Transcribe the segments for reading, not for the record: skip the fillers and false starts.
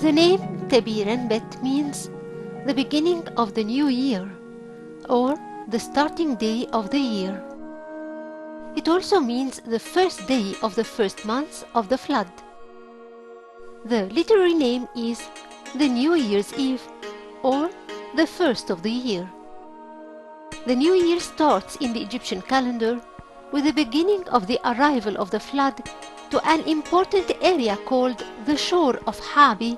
The name Tebirenbet means the beginning of the new year or the starting day of the year. It also means the first day of the first month of the flood. The literary name is the New Year's Eve or the first of the year. The new year starts in the Egyptian calendar with the beginning of the arrival of the flood to an important area called the shore of Habi,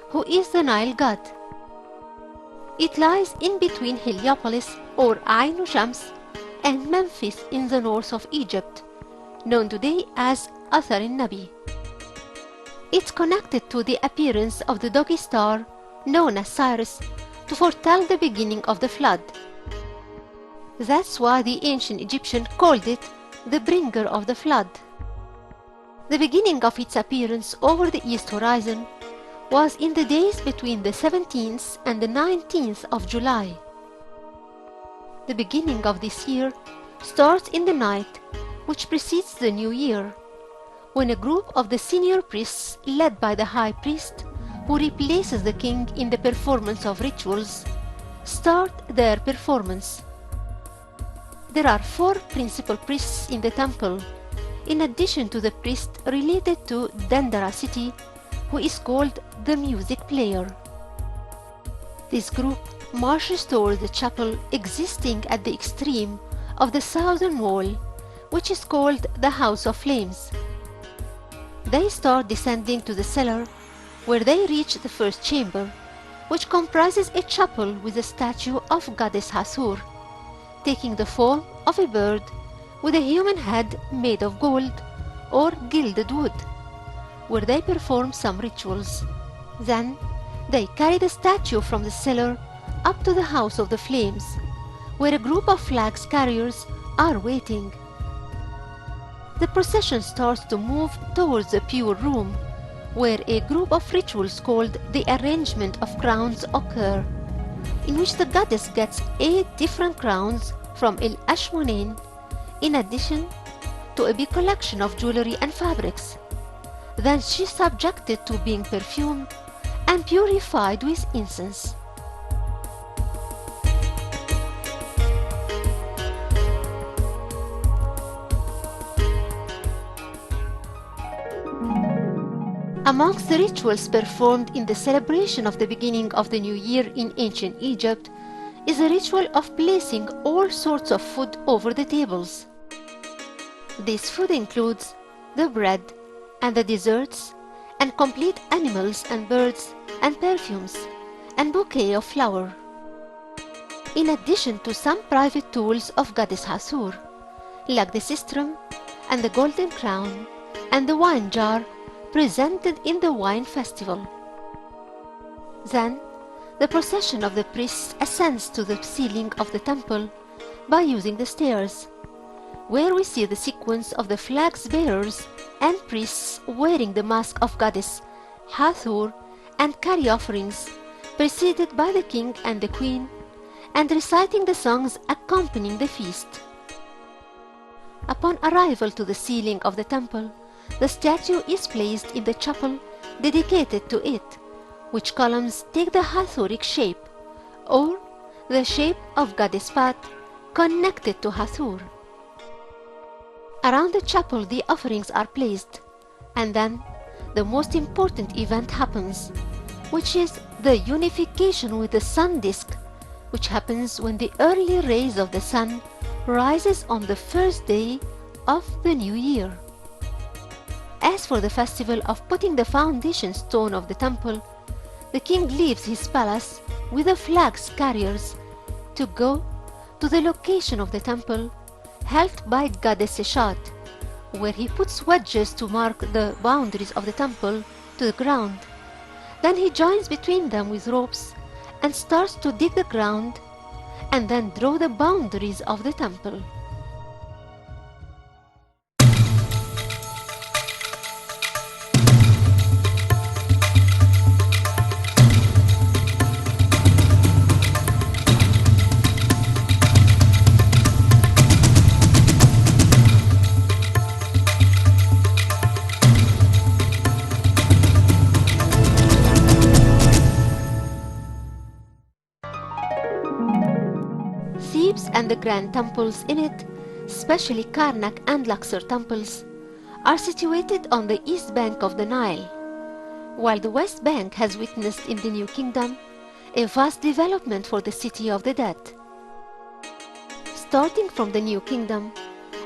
who is the Nile god. It lies in between Heliopolis or Ain Shams and Memphis in the north of Egypt, known today as Athar al-Nabi. It's connected to the appearance of the doggy star known as Cyrus to foretell the beginning of the flood. That's why the ancient Egyptians called it the bringer of the flood. The beginning of its appearance over the east horizon was in the days between the 17th and the 19th of July. The beginning of this year starts in the night which precedes the new year, when a group of the senior priests led by the high priest, who replaces the king in the performance of rituals, start their performance. There are 4 principal priests in the temple, in addition to the priest related to Dendera city, who is called the music player. This group marches towards the chapel existing at the extreme of the southern wall, which is called the House of Flames. They start descending to the cellar, where they reach the first chamber, which comprises a chapel with a statue of goddess Hathor, taking the form of a bird with a human head made of gold or gilded wood, where they perform some rituals. Then they carry the statue from the cellar up to the House of the Flames, where a group of flags carriers are waiting. The procession starts to move towards the pure room, where a group of rituals called the arrangement of crowns occur, in which the goddess gets 8 different crowns from El Ashmonain, in addition to a big collection of jewelry and fabrics. Then she's subjected to being perfumed and purified with incense. Amongst the rituals performed in the celebration of the beginning of the new year in ancient Egypt is a ritual of placing all sorts of food over the tables. This food includes the bread and the desserts and complete animals and birds and perfumes and bouquet of flower. In addition to some private tools of goddess Hathor, like the sistrum and the golden crown and the wine jar presented in the wine festival. Then the procession of the priests ascends to the ceiling of the temple by using the stairs, where we see the sequence of the flags bearers and priests wearing the mask of goddess Hathor and carry offerings, preceded by the king and the queen, and reciting the songs accompanying the feast. Upon arrival to the ceiling of the temple, the statue is placed in the chapel dedicated to it, which columns take the Hathoric shape, or the shape of goddess Pat connected to Hathor. Around the chapel the offerings are placed, and then the most important event happens, which is the unification with the sun disk, which happens when the early rays of the sun rises on the first day of the new year. As for the festival of putting the foundation stone of the temple, the king leaves his palace with the flags carriers to go to the location of the temple held by goddess Seshat, where he puts wedges to mark the boundaries of the temple to the ground. Then he joins between them with ropes and starts to dig the ground and then draw the boundaries of the temple. the grand temples in it, especially Karnak and Luxor temples, are situated on the east bank of the Nile, while the west bank has witnessed in the New Kingdom a vast development for the city of the dead. Starting from the New Kingdom,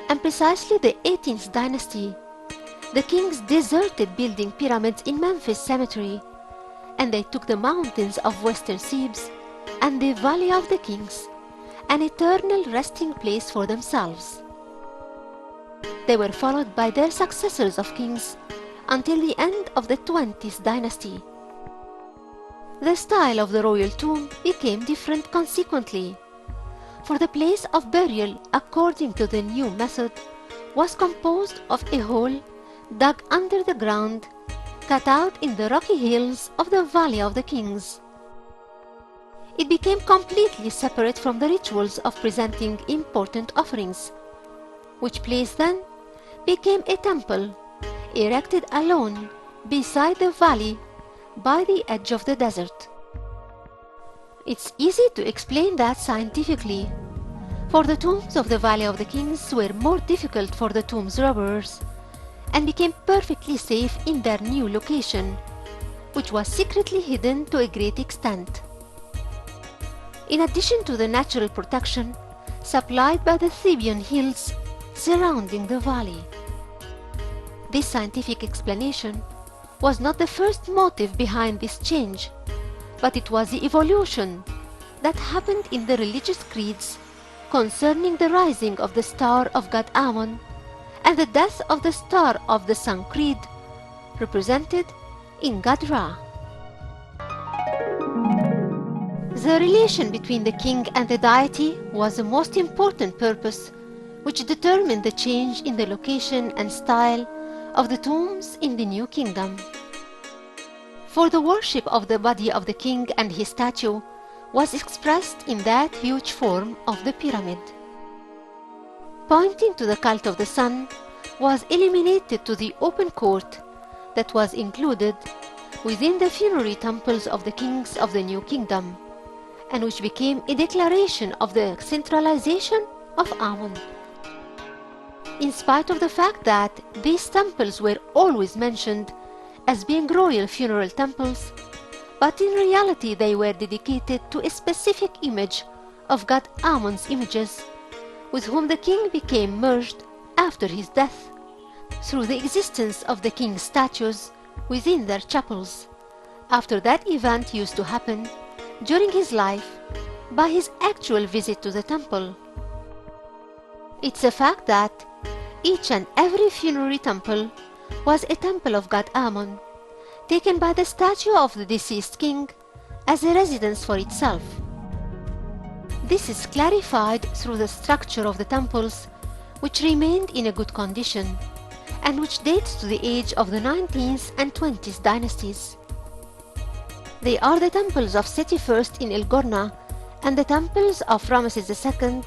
and precisely the 18th dynasty, the kings deserted building pyramids in Memphis Cemetery, and they took the mountains of western Thebes and the Valley of the Kings, an eternal resting place for themselves. They were followed by their successors of kings until the end of the 20th dynasty. The style of the royal tomb became different consequently, for the place of burial according to the new method was composed of a hole dug under the ground, cut out in the rocky hills of the Valley of the Kings. It became completely separate from the rituals of presenting important offerings, which place then became a temple erected alone beside the valley by the edge of the desert. It's easy to explain that scientifically, for the tombs of the Valley of the Kings were more difficult for the tomb robbers and became perfectly safe in their new location, which was secretly hidden to a great extent. In addition to the natural protection supplied by the Theban hills surrounding the valley. This scientific explanation was not the first motive behind this change, but it was the evolution that happened in the religious creeds concerning the rising of the star of god Ammon and the death of the star of the sun Creed, represented in god Ra. The relation between the king and the deity was the most important purpose which determined the change in the location and style of the tombs in the New Kingdom. For the worship of the body of the king and his statue was expressed in that huge form of the pyramid. Pointing to the cult of the sun was eliminated to the open court that was included within the funerary temples of the kings of the New Kingdom, and which became a declaration of the centralization of Ammon. In spite of the fact that these temples were always mentioned as being royal funeral temples, but in reality they were dedicated to a specific image of god Ammon's images, with whom the king became merged after his death, through the existence of the king's statues within their chapels, after that event used to happen during his life by his actual visit to the temple. It's a fact that each and every funerary temple was a temple of god Ammon, taken by the statue of the deceased king as a residence for itself. This is clarified through the structure of the temples, which remained in a good condition, and which dates to the age of the 19th and 20th dynasties. They are the temples of Seti I in El Gorna and the temples of Ramesses II,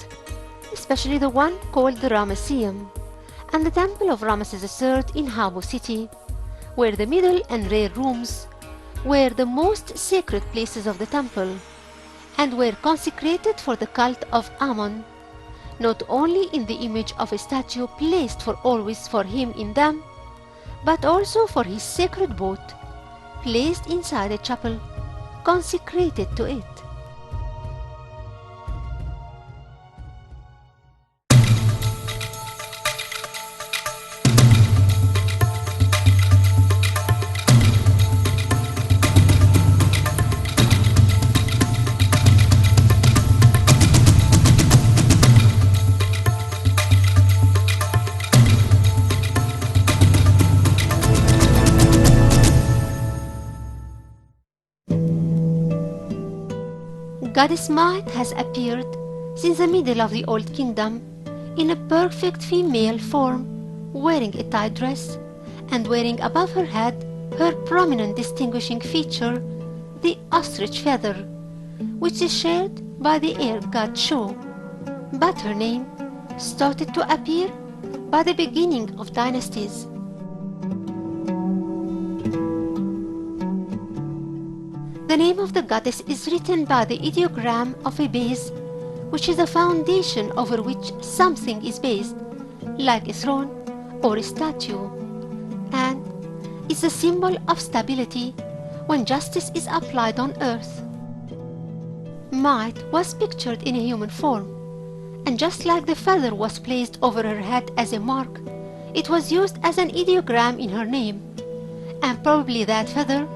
especially the one called the Ramesseum, and the temple of Ramesses III in Habu City, where the middle and rear rooms were the most sacred places of the temple and were consecrated for the cult of Ammon, not only in the image of a statue placed for always for him in them, but also for his sacred boat, placed inside a chapel consecrated to it. Goddess Ma'at has appeared since the middle of the Old Kingdom in a perfect female form, wearing a tight dress and wearing above her head her prominent distinguishing feature, the ostrich feather, which is shared by the air god Shu. But her name started to appear by the beginning of dynasties. The name of the goddess is written by the ideogram of a base which is a foundation over which something is based, like a throne or a statue, and is a symbol of stability when justice is applied on earth. Might was pictured in a human form, and just like the feather was placed over her head as a mark, it was used as an ideogram in her name, and probably that feather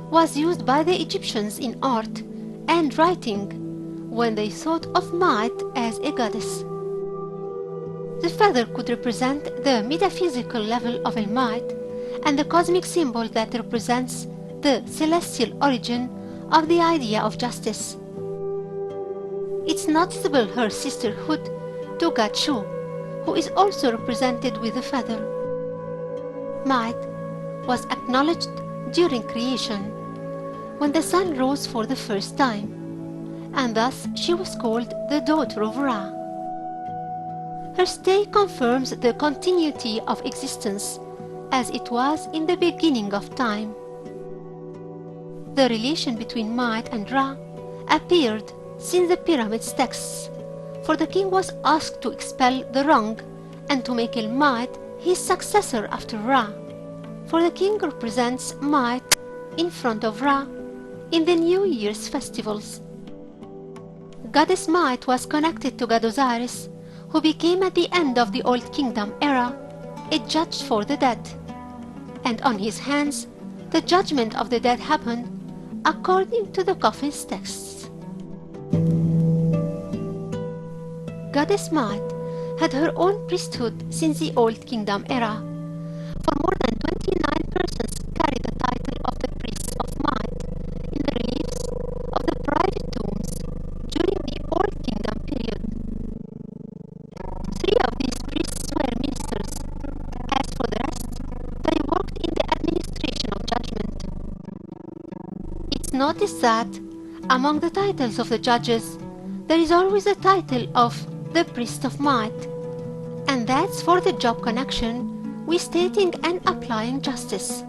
was used by the Egyptians in art and writing when they thought of Might as a goddess. The feather could represent the metaphysical level of Al-Might and the cosmic symbol that represents the celestial origin of the idea of justice. It's noticeable her sisterhood to God Shu, who is also represented with a feather. Might was acknowledged during creation, when the sun rose for the first time, and thus she was called the daughter of Ra. Her stay confirms the continuity of existence as it was in the beginning of time. The relation between Might and Ra appeared since the Pyramids texts, for the king was asked to expel the wrong and to make Al-Might his successor after Ra, for the king represents Might in front of Ra in the New Year's festivals. Goddess Might was connected to God Osiris, who became at the end of the Old Kingdom era a judge for the dead, and on his hands the judgment of the dead happened according to the coffin's texts. Goddess Might had her own priesthood since the Old Kingdom era, for more than 29 persons carry the title of the priests of Might in the reliefs of the private tombs during the Old Kingdom period. 3 of these priests were ministers. As for the rest, they worked in the administration of judgment. It's noticed that among the titles of the judges, there is always a title of the priest of Might, and that's for the job connection with stating and applying justice.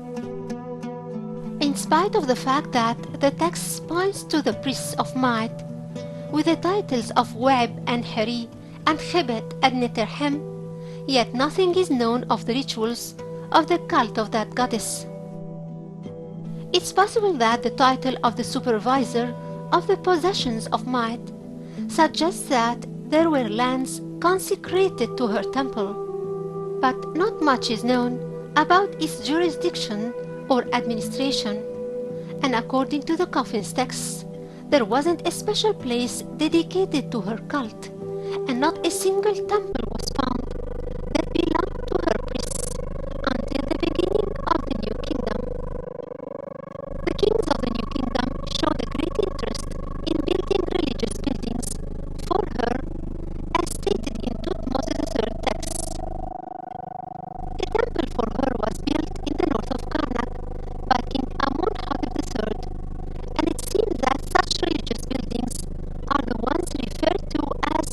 In spite of the fact that the text points to the priests of Might with the titles of Web and Heri and Khebet and Neterhem, yet nothing is known of the rituals of the cult of that goddess. It's possible that the title of the supervisor of the possessions of Might suggests that there were lands consecrated to her temple, but not much is known about its jurisdiction or administration, and according to the coffin's texts, there wasn't a special place dedicated to her cult, and not a single temple was found that belonged to her priests until the beginning of the New Kingdom. The kings of the New Kingdom showed a great interest in building religious buildings for her, as stated in Thutmose III texts. A temple for her was built in the north of Karnak by King Amun-Hotep III, and it seems that such religious buildings are the ones referred to as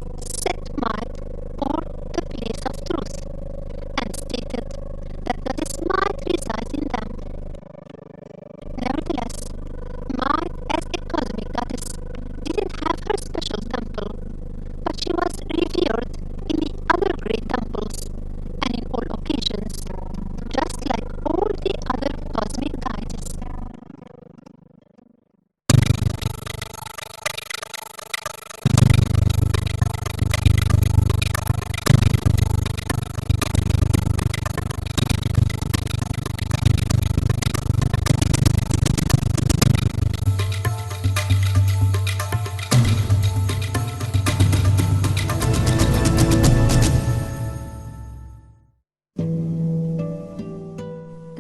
Set Might, or the place of truth, and stated that Goddess Might resides in them. Nevertheless, Might as a cosmic goddess didn't have her special temple, but she was revered in the other great temples and in all occasions, just like all the other cosmic goddesses.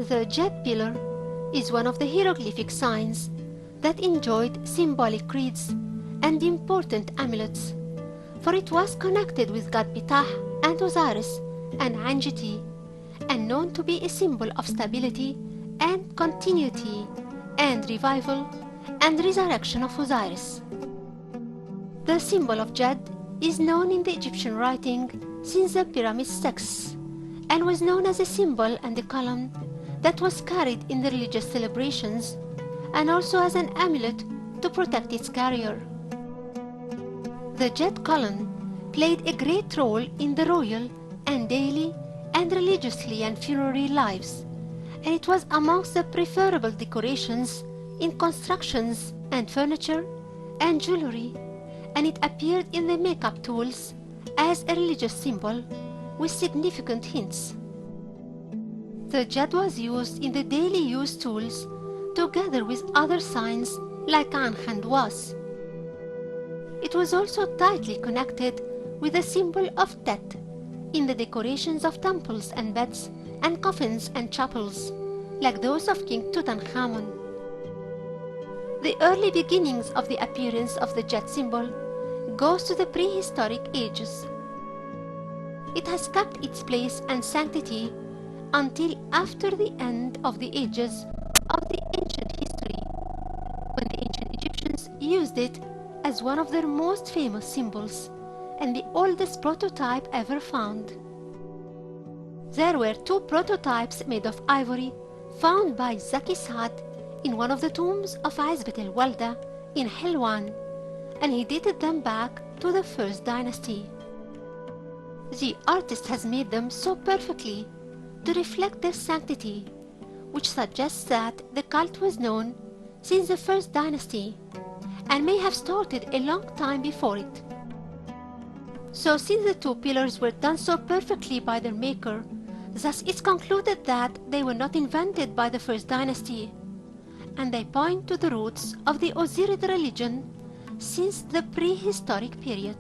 The jet pillar is one of the hieroglyphic signs that enjoyed symbolic creeds and important amulets, for it was connected with God Ptah and Osiris and Anjiti, and known to be a symbol of stability and continuity and revival and resurrection of Osiris. The symbol of Jed is known in the Egyptian writing since the Pyramids texts, and was known as a symbol and a column that was carried in the religious celebrations, and also as an amulet to protect its carrier. The Jet column played a great role in the royal and daily and religiously and funerary lives, and it was amongst the preferable decorations in constructions and furniture and jewelry, and it appeared in the makeup tools as a religious symbol with significant hints. The Jet was used in the daily use tools together with other signs like Ankh and Was. It was also tightly connected with the symbol of death in the decorations of temples and beds and coffins and chapels, like those of King Tutankhamun. The early beginnings of the appearance of the Jet symbol goes to the prehistoric ages. It has kept its place and sanctity until after the end of the ages of the ancient history, when the ancient Egyptians used it as one of their most famous symbols and the oldest prototype ever found. There were 2 prototypes made of ivory found by Zaki Saad in one of the tombs of Izbet el-Walda in Helwan, and he dated them back to the first dynasty. The artist has made them so perfectly to reflect their sanctity, which suggests that the cult was known since the first dynasty and may have started a long time before it. So since the 2 pillars were done so perfectly by their maker, thus it's concluded that they were not invented by the first dynasty, and they point to the roots of the Osirid religion since the prehistoric period.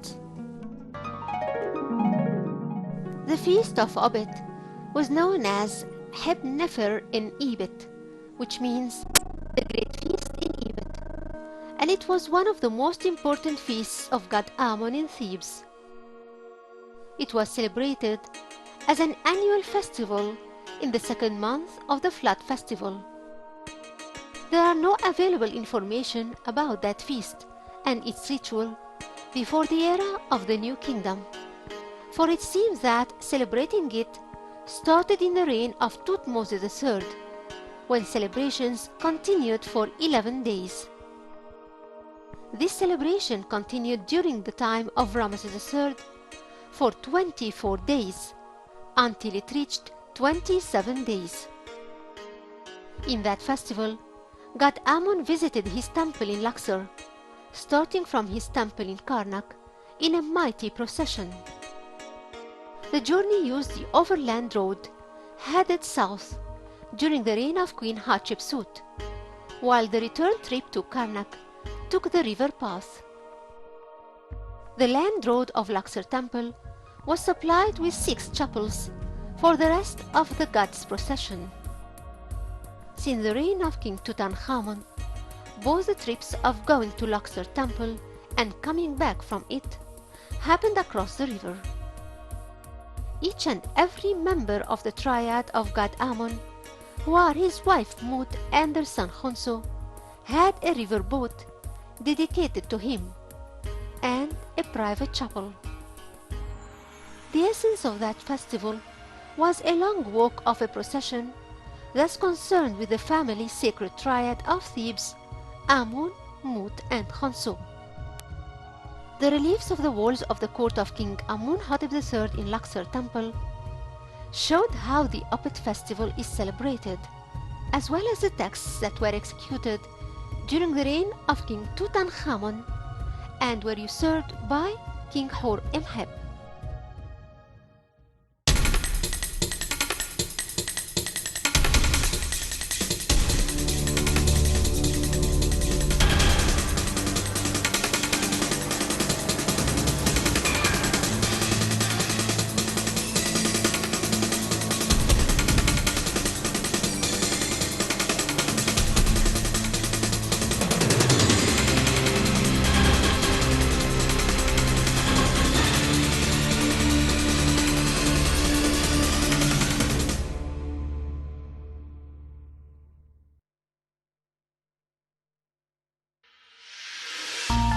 The feast of Obit was known as Heb Nefer in Ebit, which means the Great Feast in Ebit, and it was one of the most important feasts of god Amun in Thebes. It was celebrated as an annual festival in the 2nd month of the Flood Festival. There are no available information about that feast and its ritual before the era of the New Kingdom, for it seems that celebrating it started in the reign of Thutmose III, when celebrations continued for 11 days. This celebration continued during the time of Ramesses III for 24 days, until it reached 27 days. In that festival, god Amun visited his temple in Luxor, starting from his temple in Karnak in a mighty procession. The journey used the overland road headed south during the reign of Queen Hatshepsut, while the return trip to Karnak took the river path. The land road of Luxor temple was supplied with 6 chapels for the rest of the god's procession. Since the reign of King Tutankhamun, both the trips of going to Luxor temple and coming back from it happened across the river. Each and every member of the triad of god Amun, who are his wife Mut and their son Khonsu, had a river boat dedicated to him and a private chapel. The essence of that festival was a long walk of a procession thus concerned with the family sacred triad of Thebes, Amun, Mut and Khonsu. The reliefs of the walls of the court of King Amun-Hotep III in Luxor temple showed how the Obit festival is celebrated, as well as the texts that were executed during the reign of King Tutankhamun and were usurped by King Hor-Emheb.